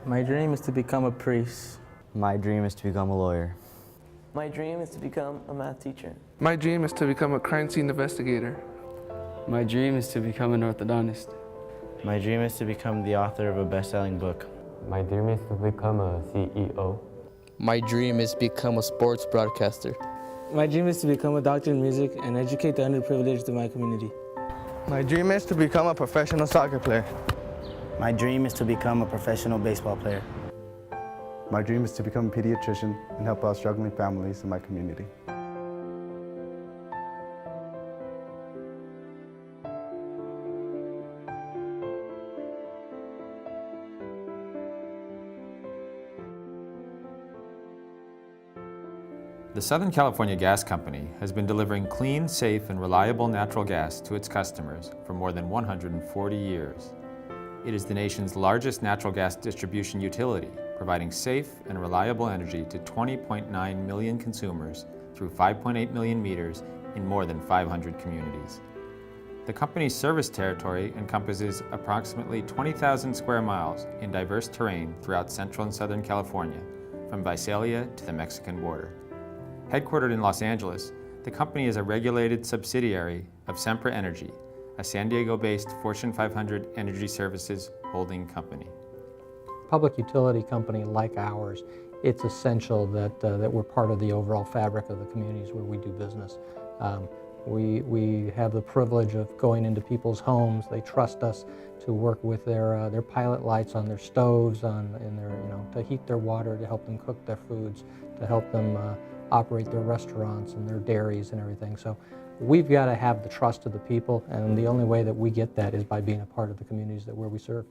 My dream is to become a priest. My dream is to become a lawyer. My dream is to become a math teacher. My dream is to become a crime scene investigator. My dream is to become an orthodontist. My dream is to become the author of a best-selling book. My dream is to become a CEO. My dream is to become a sports broadcaster. My dream is to become a doctor in music and educate the underprivileged in my community. My dream is to become a professional soccer player. My dream is to become a professional baseball player. My dream is to become a pediatrician and help out struggling families in my community. The Southern California Gas Company has been delivering clean, safe, and reliable natural gas to its customers for more than 140 years. It is the nation's largest natural gas distribution utility, providing safe and reliable energy to 20.9 million consumers through 5.8 million meters in more than 500 communities. The company's service territory encompasses approximately 20,000 square miles in diverse terrain throughout Central and Southern California, from Visalia to the Mexican border. Headquartered in Los Angeles, the company is a regulated subsidiary of Sempra Energy, a San Diego-based Fortune 500 energy services holding company. Public utility company like ours, it's essential that we're part of the overall fabric of the communities where we do business. We have the privilege of going into people's homes. They trust us to work with their pilot lights on their stoves, to heat their water, to help them cook their foods, to help them operate their restaurants and their dairies and everything. So we've got to have the trust of the people, and the only way that we get that is by being a part of the communities where we serve.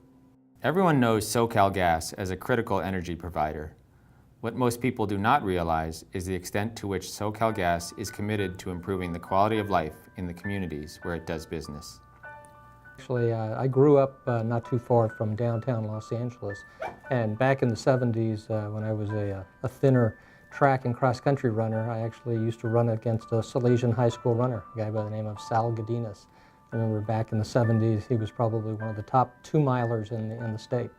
Everyone knows SoCalGas as a critical energy provider. What most people do not realize is the extent to which SoCalGas is committed to improving the quality of life in the communities where it does business. Actually, I grew up not too far from downtown Los Angeles, and back in the 70s when I was a thinner track and cross-country runner, I actually used to run against a Salesian high school runner, a guy by the name of Sal Godinez. I remember back in the 70s, he was probably one of the top 2-milers in the state.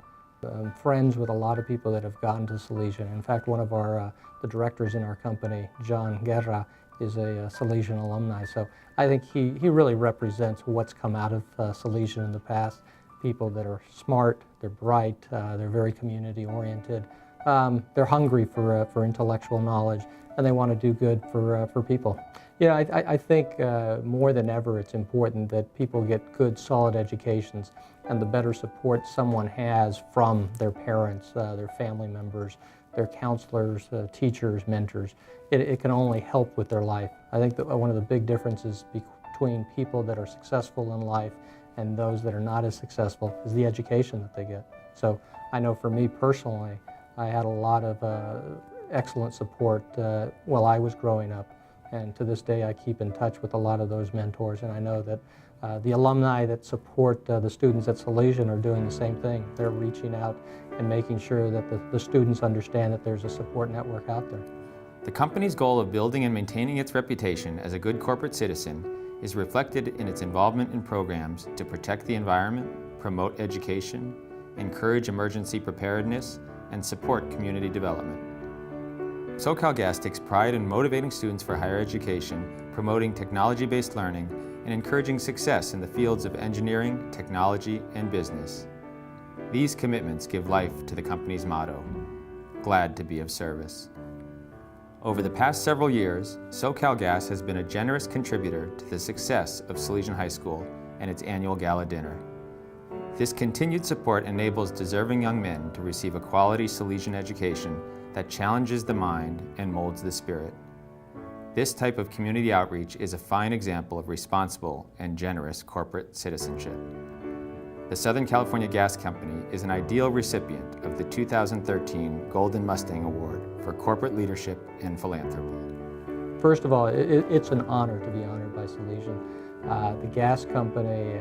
I'm friends with a lot of people that have gone to Salesian. In fact, one of the directors in our company, John Guerra, is a Salesian alumni. So I think he really represents what's come out of Salesian in the past. People that are smart, they're bright, they're very community-oriented. They're hungry for intellectual knowledge, and they want to do good for people. You know, I think more than ever it's important that people get good, solid educations, and the better support someone has from their parents, their family members, their counselors, teachers, mentors, it can only help with their life. I think that one of the big differences between people that are successful in life and those that are not as successful is the education that they get. So I know for me personally, I had a lot of excellent support while I was growing up, and to this day I keep in touch with a lot of those mentors, and I know that the alumni that support the students at Salesian are doing the same thing. They're reaching out and making sure that the students understand that there's a support network out there. The company's goal of building and maintaining its reputation as a good corporate citizen is reflected in its involvement in programs to protect the environment, promote education, encourage emergency preparedness, and support community development. SoCalGas takes pride in motivating students for higher education, promoting technology-based learning, and encouraging success in the fields of engineering, technology, and business. These commitments give life to the company's motto, glad to be of service. Over the past several years, SoCalGas has been a generous contributor to the success of Salesian High School and its annual gala dinner. This continued support enables deserving young men to receive a quality Salesian education that challenges the mind and molds the spirit. This type of community outreach is a fine example of responsible and generous corporate citizenship. The Southern California Gas Company is an ideal recipient of the 2013 Golden Mustang Award for Corporate Leadership and Philanthropy. First of all, it's an honor to be honored by Salesian. The gas company,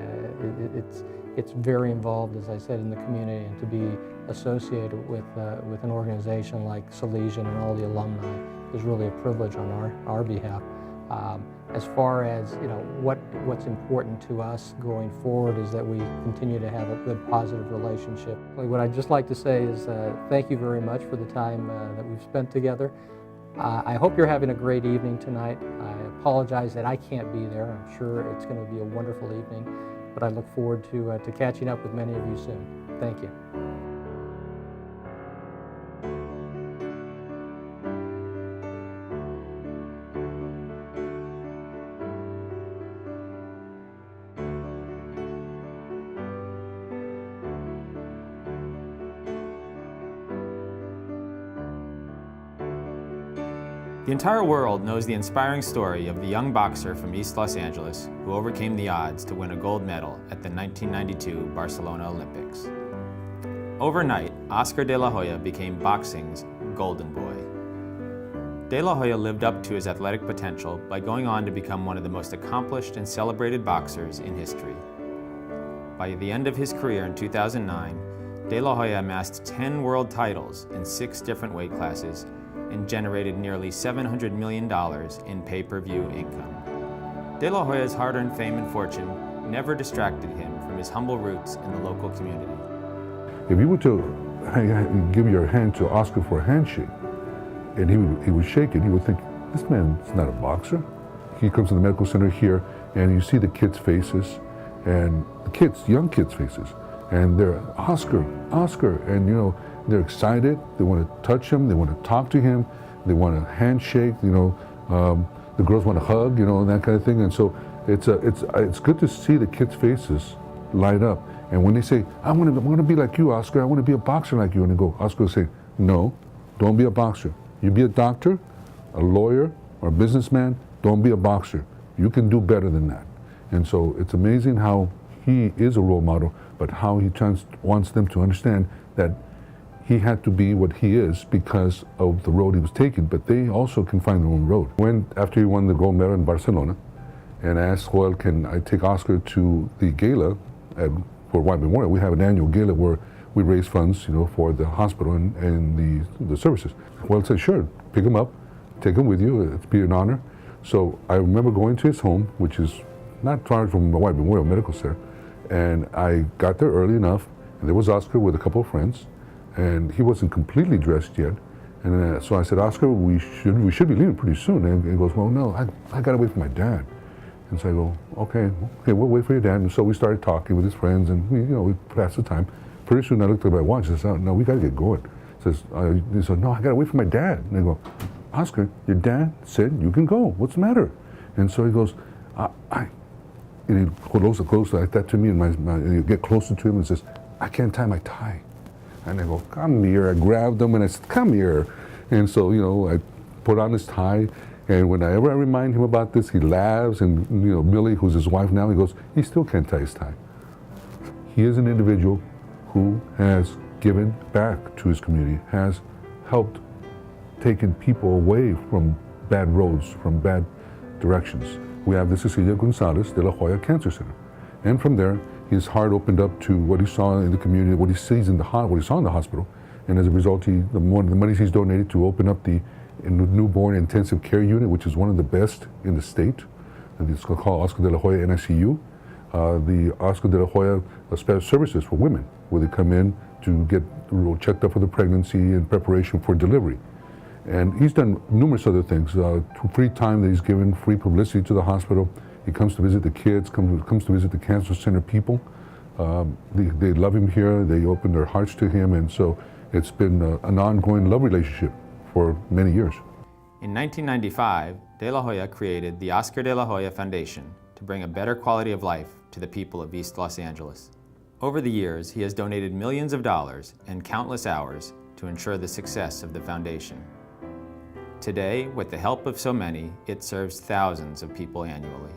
it's very involved, as I said, in the community, and to be associated with an organization like Salesian and all the alumni is really a privilege on our behalf. As far as what's important to us going forward is that we continue to have a good, positive relationship. What I'd just like to say is thank you very much for the time that we've spent together. I hope you're having a great evening tonight. I apologize that I can't be there. I'm sure it's going to be a wonderful evening, but I look forward to catching up with many of you soon. Thank you. The entire world knows the inspiring story of the young boxer from East Los Angeles who overcame the odds to win a gold medal at the 1992 Barcelona Olympics. Overnight, Oscar de la Hoya became boxing's golden boy. De la Hoya lived up to his athletic potential by going on to become one of the most accomplished and celebrated boxers in history. By the end of his career in 2009, De La Hoya amassed 10 world titles in 6 different weight classes and generated nearly $700 million in pay-per-view income. De La Hoya's hard-earned fame and fortune never distracted him from his humble roots in the local community. If you were to give your hand to Oscar for a handshake, and he would shake it, you would think, this man's not a boxer. He comes to the medical center here, and you see the kids' faces, and the kids, young kids' faces, and they're Oscar, Oscar, and they're excited. They want to touch him. They want to talk to him. They want a handshake. The girls want to hug. That kind of thing. And so it's good to see the kids' faces light up. And when they say, I want to be like you, Oscar. I want to be a boxer like you. And they go, Oscar will say, no, don't be a boxer. You be a doctor, a lawyer, or a businessman. Don't be a boxer. You can do better than that. And so it's amazing how he is a role model, but how he wants them to understand that he had to be what he is because of the road he was taking, but they also can find their own road. After he won the gold medal in Barcelona, and I asked, well, can I take Oscar to the gala for White Memorial? We have an annual gala where we raise funds, for the hospital and the services. Well, I said, sure, pick him up, take him with you, it'd be an honor. So I remember going to his home, which is not far from the White Memorial Medical Center, and I got there early enough, and there was Oscar with a couple of friends, and he wasn't completely dressed yet. And so I said, Oscar, we should be leaving pretty soon. And he goes, well, no, I got to wait for my dad. And so I go, okay, we'll wait for your dad. And so we started talking with his friends, and we passed the time. Pretty soon I looked at my watch and said, no, we got to get going. He said, no, I got to wait for my dad. And I go, Oscar, your dad said you can go. What's the matter? And so he goes, and he closer like that to me, and you get closer to him and says, I can't tie my tie. And I go, come here. I grabbed him and I said, come here. And so, I put on his tie. And whenever I remind him about this, he laughs. And, Millie, who's his wife now, he goes, he still can't tie his tie. He is an individual who has given back to his community, has helped taken people away from bad roads, from bad directions. We have the Cecilia Gonzalez de la Hoya Cancer Center. And from there, his heart opened up to what he saw in the community, what he sees in what he saw in the hospital, and as a result, the money he's donated to open up the newborn intensive care unit, which is one of the best in the state. And it's called Oscar de la Hoya NICU. The Oscar de la Hoya special services for women, where they come in to get checked up for the pregnancy in preparation for delivery. And he's done numerous other things. Free time that he's given, free publicity to the hospital. He comes to visit the kids, comes to visit the cancer center people. They love him here. They open their hearts to him. And so it's been an ongoing love relationship for many years. In 1995, De La Hoya created the Oscar de la Hoya Foundation to bring a better quality of life to the people of East Los Angeles. Over the years, he has donated millions of dollars and countless hours to ensure the success of the foundation. Today, with the help of so many, it serves thousands of people annually.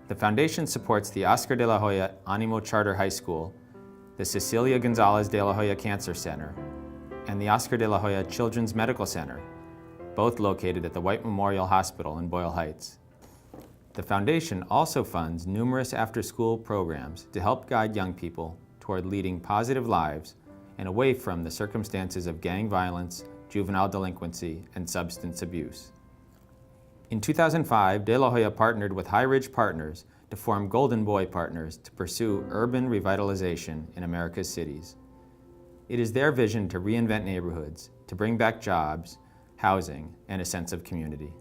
The foundation supports the Oscar de la Hoya Animo Charter High School, the Cecilia Gonzalez de la Hoya Cancer Center, and the Oscar de la Hoya Children's Medical Center, both located at the White Memorial Hospital in Boyle Heights. The foundation also funds numerous after-school programs to help guide young people toward leading positive lives and away from the circumstances of gang violence, juvenile delinquency, and substance abuse. In 2005, De La Hoya partnered with High Ridge Partners to form Golden Boy Partners to pursue urban revitalization in America's cities. It is their vision to reinvent neighborhoods, to bring back jobs, housing, and a sense of community.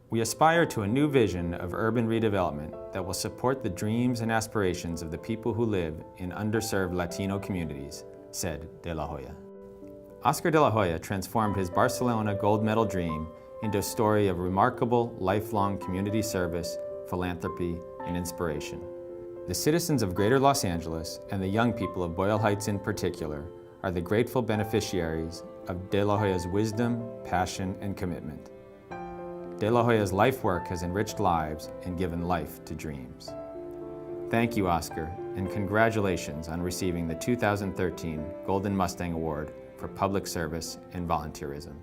We aspire to a new vision of urban redevelopment that will support the dreams and aspirations of the people who live in underserved Latino communities, said De La Hoya. Oscar De La Hoya transformed his Barcelona gold medal dream into a story of remarkable, lifelong community service, philanthropy, and inspiration. The citizens of Greater Los Angeles, and the young people of Boyle Heights in particular, are the grateful beneficiaries of De La Hoya's wisdom, passion, and commitment. De La Hoya's life work has enriched lives and given life to dreams. Thank you, Oscar, and congratulations on receiving the 2013 Golden Mustang Award for Public Service and Volunteerism.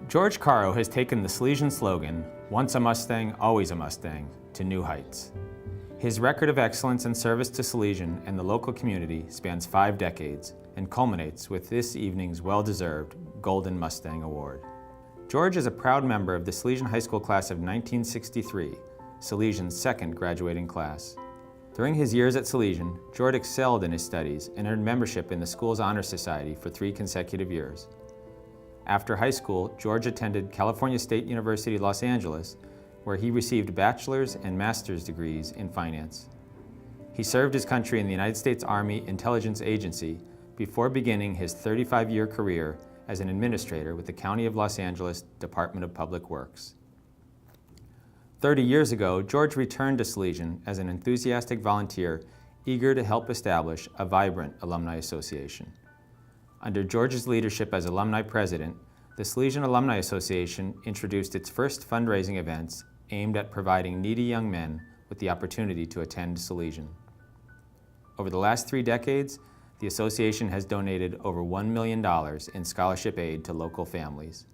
George Caro has taken the Salesian slogan, "Once a Mustang, always a Mustang," to new heights. His record of excellence and service to Salesian and the local community spans 5 decades and culminates with this evening's well-deserved Golden Mustang Award. George is a proud member of the Salesian High School class of 1963, Salesian's second graduating class. During his years at Salesian, George excelled in his studies and earned membership in the school's Honor Society for 3 consecutive years. After high school, George attended California State University, Los Angeles, where he received bachelor's and master's degrees in finance. He served his country in the United States Army Intelligence Agency before beginning his 35-year career as an administrator with the County of Los Angeles Department of Public Works. 30 years ago, George returned to Salesian as an enthusiastic volunteer eager to help establish a vibrant alumni association. Under George's leadership as alumni president, the Salesian Alumni Association introduced its first fundraising events aimed at providing needy young men with the opportunity to attend Salesian. Over the last 3 decades, the association has donated over $1 million in scholarship aid to local families.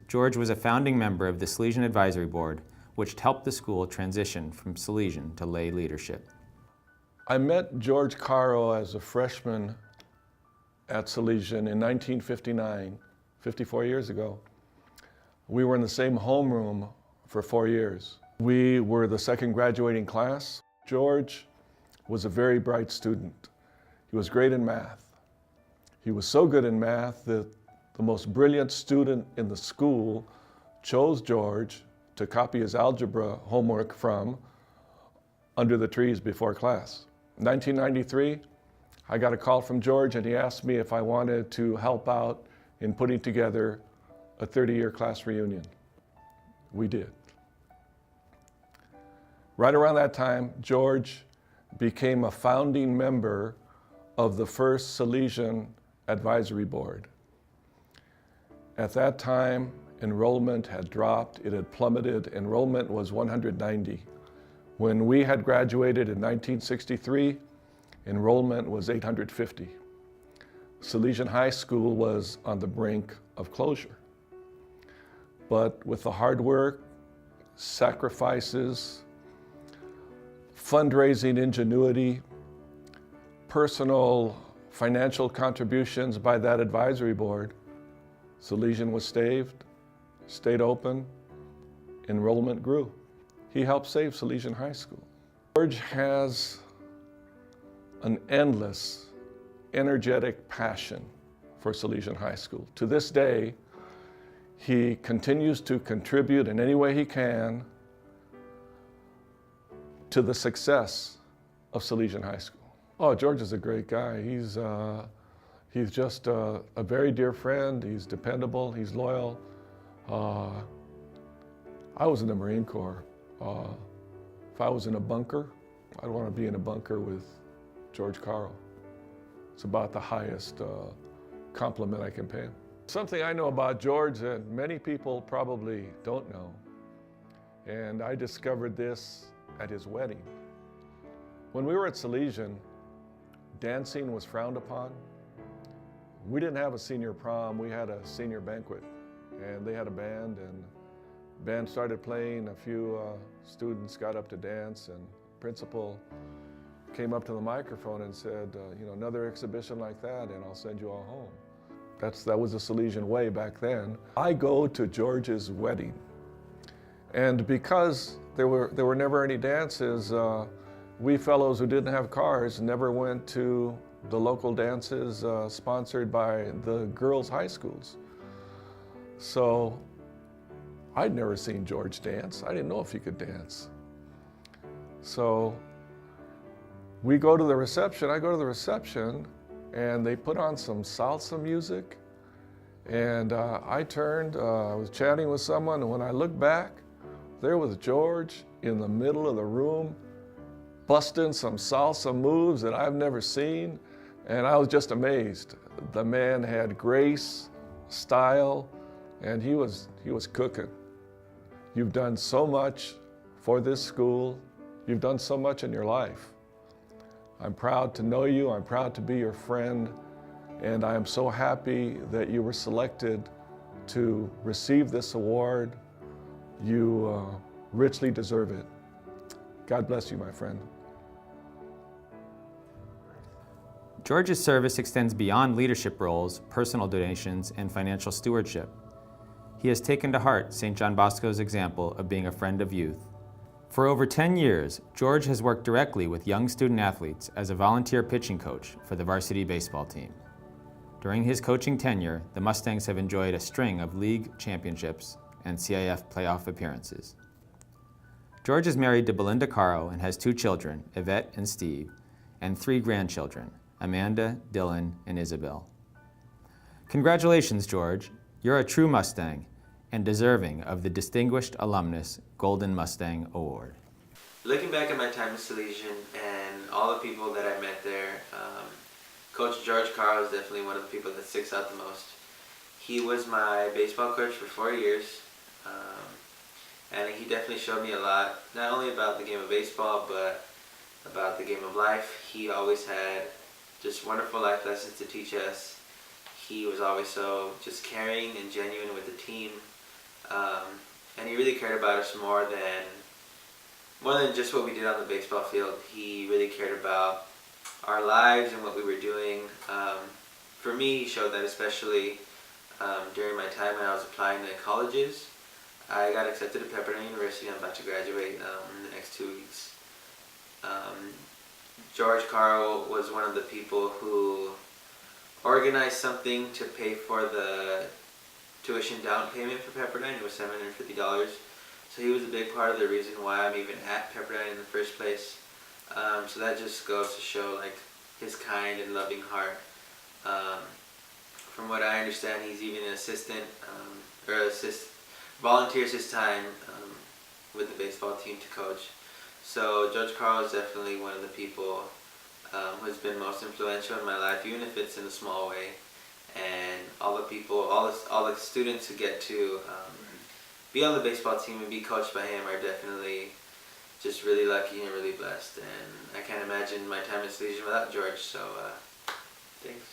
George was a founding member of the Salesian Advisory Board, which helped the school transition from Salesian to lay leadership. I met George Caro as a freshman at Salesian in 1959, 54 years ago. We were in the same homeroom for 4 years. We were the second graduating class. George was a very bright student. He was great in math. He was so good in math that the most brilliant student in the school chose George to copy his algebra homework from under the trees before class. In 1993, I got a call from George and he asked me if I wanted to help out in putting together a 30-year class reunion. We did. Right around that time, George became a founding member of the first Salesian Advisory Board. At that time, enrollment had dropped, it had plummeted. Enrollment was 190. When we had graduated in 1963, enrollment was 850. Salesian High School was on the brink of closure. But with the hard work, sacrifices, fundraising ingenuity, personal financial contributions by that advisory board, Salesian was staved, stayed open, enrollment grew. He helped save Salesian High School. George has an endless, energetic passion for Salesian High School. To this day, he continues to contribute in any way he can to the success of Salesian High School. Oh, George is a great guy. He's just a very dear friend. He's dependable, he's loyal. I was in the Marine Corps. If I was in a bunker, I'd want to be in a bunker with George Caro. It's about the highest compliment I can pay him. Something I know about George that many people probably don't know, and I discovered this at his wedding. When we were at Salesian, dancing was frowned upon. We didn't have a senior prom, we had a senior banquet. And they had a band, and the band started playing. A few students got up to dance, and principal came up to the microphone and said, you know, another exhibition like that and I'll send you all home. That was the Salesian way back then. I go to George's wedding, and because there were never any dances, we fellows who didn't have cars never went to the local dances sponsored by the girls' high schools. So I'd never seen George dance. I didn't know if he could dance. So we go to the reception, I go to the reception, and they put on some salsa music. And I turned, I was chatting with someone, and when I looked back, there was George in the middle of the room, busting some salsa moves that I've never seen. And I was just amazed. The man had grace, style, and he was cooking. You've done so much for this school. You've done so much in your life. I'm proud to know you. I'm proud to be your friend. And I am so happy that you were selected to receive this award. You richly deserve it. God bless you, my friend. George's service extends beyond leadership roles, personal donations, and financial stewardship. He has taken to heart St. John Bosco's example of being a friend of youth. For over 10 years, George has worked directly with young student athletes as a volunteer pitching coach for the varsity baseball team. During his coaching tenure, the Mustangs have enjoyed a string of league championships and CIF playoff appearances. George is married to Belinda Caro and has 2 children, Yvette and Steve, and 3 grandchildren, Amanda, Dylan, and Isabel. Congratulations, George. You're a true Mustang and deserving of the Distinguished Alumnus Golden Mustang Award. Looking back at my time in Salesian and all the people that I met there, Coach George Caro is definitely one of the people that sticks out the most. He was my baseball coach for 4 years, and he definitely showed me a lot, not only about the game of baseball, but about the game of life. He always had just wonderful life lessons to teach us. He was always so just caring and genuine with the team, and he really cared about us more than just what we did on the baseball field. He really cared about our lives and what we were doing. For me, he showed that especially during my time when I was applying to colleges. I got accepted to Pepperdine University. I'm about to graduate in the next 2 weeks. George Caro was one of the people who organized something to pay for the tuition down payment for Pepperdine. It was $750. So he was a big part of the reason why I'm even at Pepperdine in the first place. So that just goes to show like his kind and loving heart. From what I understand, he's even an assistant volunteers his time with the baseball team to coach. So George Caro is definitely one of the people who has been most influential in my life, even if it's in a small way. And all the people, all the students who get to be on the baseball team and be coached by him are definitely just really lucky and really blessed. And I can't imagine my time in Salesian without George, so thanks.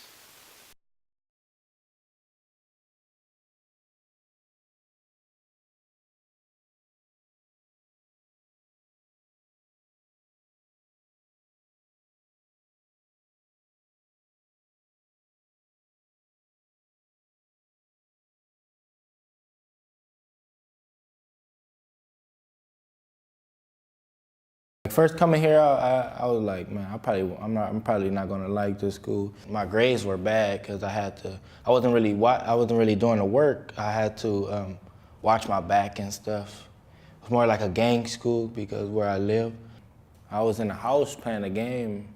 First coming here, I was like, man, I'm probably not gonna like this school. My grades were bad because I wasn't really doing the work. I had to watch my back and stuff. It was more like a gang school because where I live. I was in the house playing a game,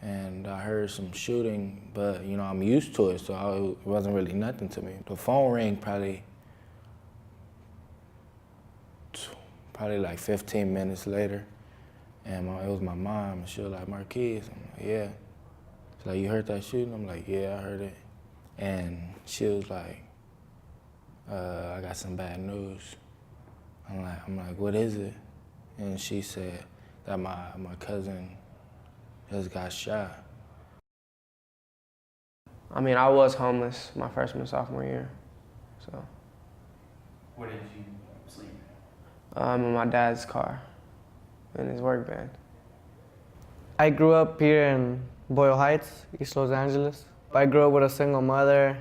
and I heard some shooting, but you know I'm used to it, so it wasn't really nothing to me. The phone rang probably like 15 minutes later. And it was my mom, and she was like, Marquise, I'm like, yeah. She's like, you heard that shooting? I'm like, yeah, I heard it. And she was like, I got some bad news. I'm like, what is it? And she said that my cousin just got shot. I mean, I was homeless my freshman and sophomore year, so. Where did you sleep? In my dad's car, in his work van. I grew up here in Boyle Heights, East Los Angeles. I grew up with a single mother.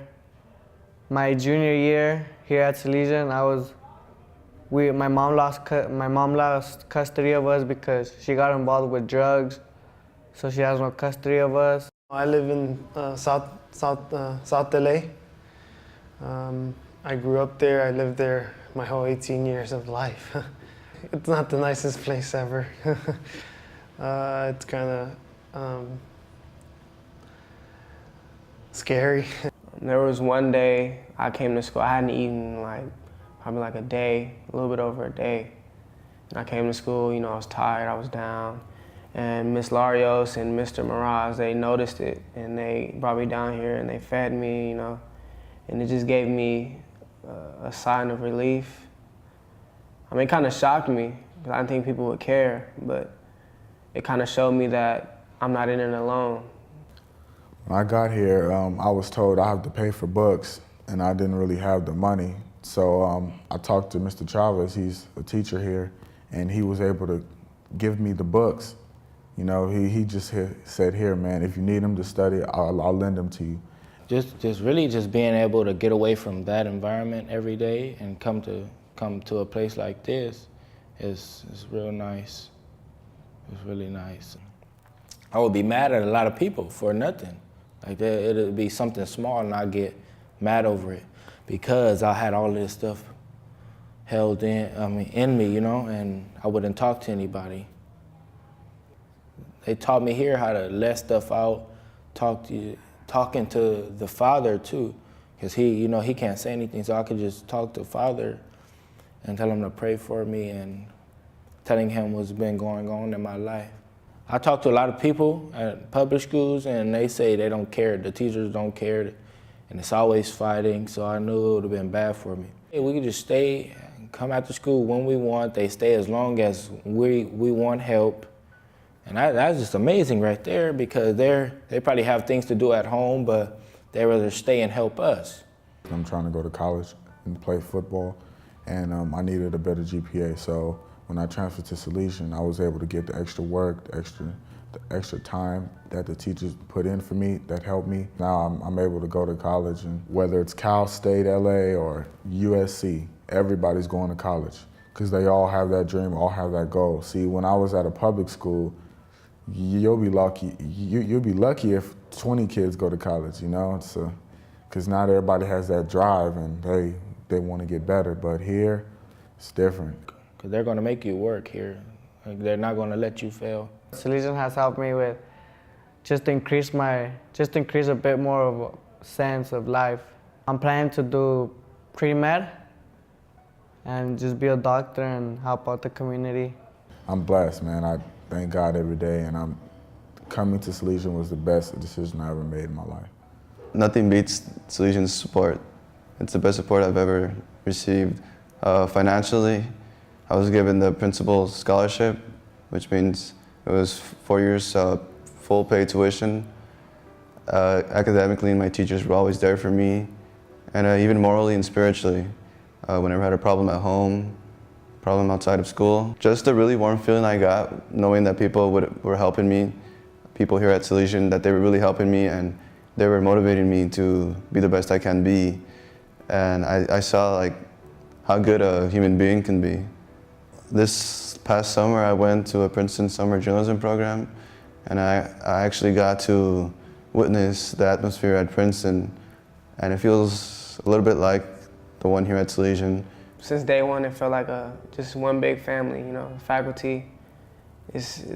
My junior year here at Salesian, my mom lost custody of us because she got involved with drugs, so she has no custody of us. I live in South LA. I grew up there. I lived there my whole 18 years of life. It's not the nicest place ever. It's kind of scary. There was one day I came to school. I hadn't eaten probably like a day, a little bit over a day. And I came to school, you know, I was tired, I was down. And Miss Larios and Mr. Miraz, they noticed it and they brought me down here and they fed me, you know. And it just gave me a sign of relief. I mean, it kind of shocked me because I didn't think people would care, but it kind of showed me that I'm not in it alone. When I got here, I was told I have to pay for books, and I didn't really have the money. So I talked to Mr. Chavez, he's a teacher here, and he was able to give me the books. You know, he just said, here, man, if you need them to study, I'll lend them to you. Just really being able to get away from that environment every day and come to a place like this is real nice. It's really nice. I would be mad at a lot of people for nothing. Like it'd be something small and I'd get mad over it because I had all this stuff held in me, you know, and I wouldn't talk to anybody. They taught me here how to let stuff out, talking to the Father too, because he can't say anything, so I could just talk to the Father and tell him to pray for me and telling him what's been going on in my life. I talk to a lot of people at public schools and they say they don't care, the teachers don't care, and it's always fighting, so I knew it would have been bad for me. We could just stay and come after school when we want, they stay as long as we want help. And that's just amazing right there because they probably have things to do at home, but they rather stay and help us. I'm trying to go to college and play football, and I needed a better GPA, so when I transferred to Salesian, I was able to get the extra work, the extra time that the teachers put in for me that helped me. Now I'm able to go to college, and whether it's Cal State LA or USC, everybody's going to college because they all have that dream, all have that goal. See, when I was at a public school, you'll be lucky. You'll be lucky if 20 kids go to college, you know? Because not everybody has that drive and they want to get better, but here, it's different. Because they're going to make you work here. Like, they're not going to let you fail. Salesian has helped me with just increase a bit more of a sense of life. I'm planning to do pre-med and just be a doctor and help out the community. I'm blessed, man. I thank God every day, and coming to Salesian was the best decision I ever made in my life. Nothing beats Salesian's support. It's the best support I've ever received. Financially, I was given the principal scholarship, which means it was 4 years full paid tuition. Academically, my teachers were always there for me, and even morally and spiritually. Whenever I had a problem at home, problem outside of school. Just a really warm feeling I got, knowing that people were helping me, people here at Salesian, that they were really helping me and they were motivating me to be the best I can be. And I saw like how good a human being can be. This past summer I went to a Princeton summer journalism program, and I actually got to witness the atmosphere at Princeton, and it feels a little bit like the one here at Salesian. Since day one, it felt like just one big family, you know. Faculty,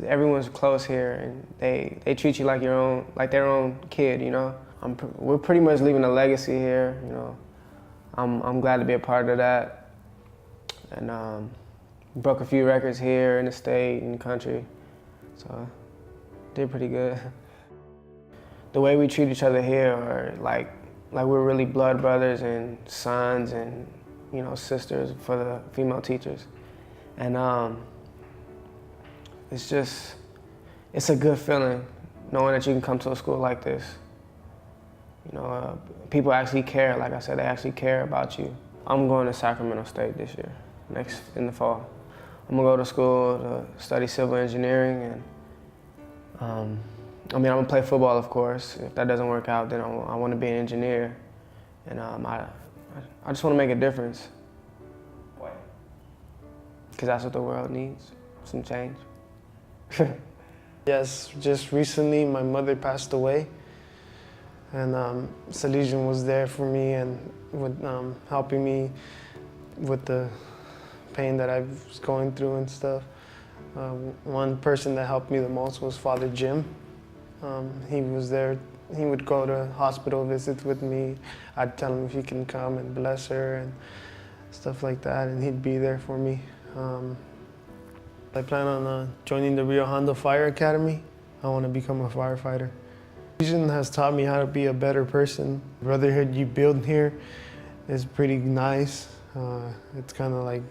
everyone's close here, and they treat you like their own kid, you know. We're pretty much leaving a legacy here, you know. I'm glad to be a part of that, and broke a few records here in the state and the country, so did pretty good. The way we treat each other here are like we're really blood brothers and sons and, you know, sisters for the female teachers. And it's a good feeling knowing that you can come to a school like this. You know, people actually care. Like I said, they actually care about you. I'm going to Sacramento State this year, in the fall. I'm gonna go to school to study civil engineering, and I'm gonna play football, of course. If that doesn't work out, then I want to be an engineer, and I just want to make a difference. Why? Because that's what the world needs, some change. Yes, just recently my mother passed away, and Salesian was there for me and with helping me with the pain that I was going through and stuff. One person that helped me the most was Father Jim. He was there. He would go to hospital visits with me. I'd tell him if he can come and bless her and stuff like that, and he'd be there for me. I plan on joining the Rio Hondo Fire Academy. I want to become a firefighter. Salesian has taught me how to be a better person. The brotherhood you build here is pretty nice. It's kind of like,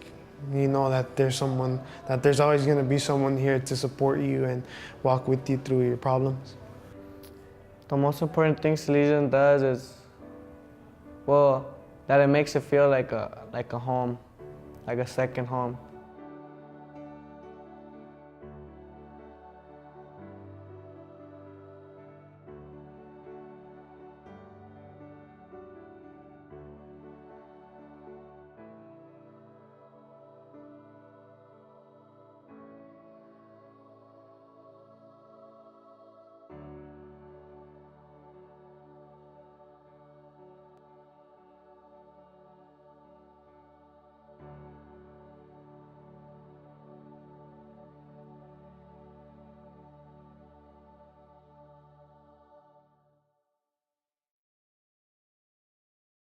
you know that there's always going to be someone here to support you and walk with you through your problems. The most important thing Salesian does is, well, that it makes it feel like a home, like a second home.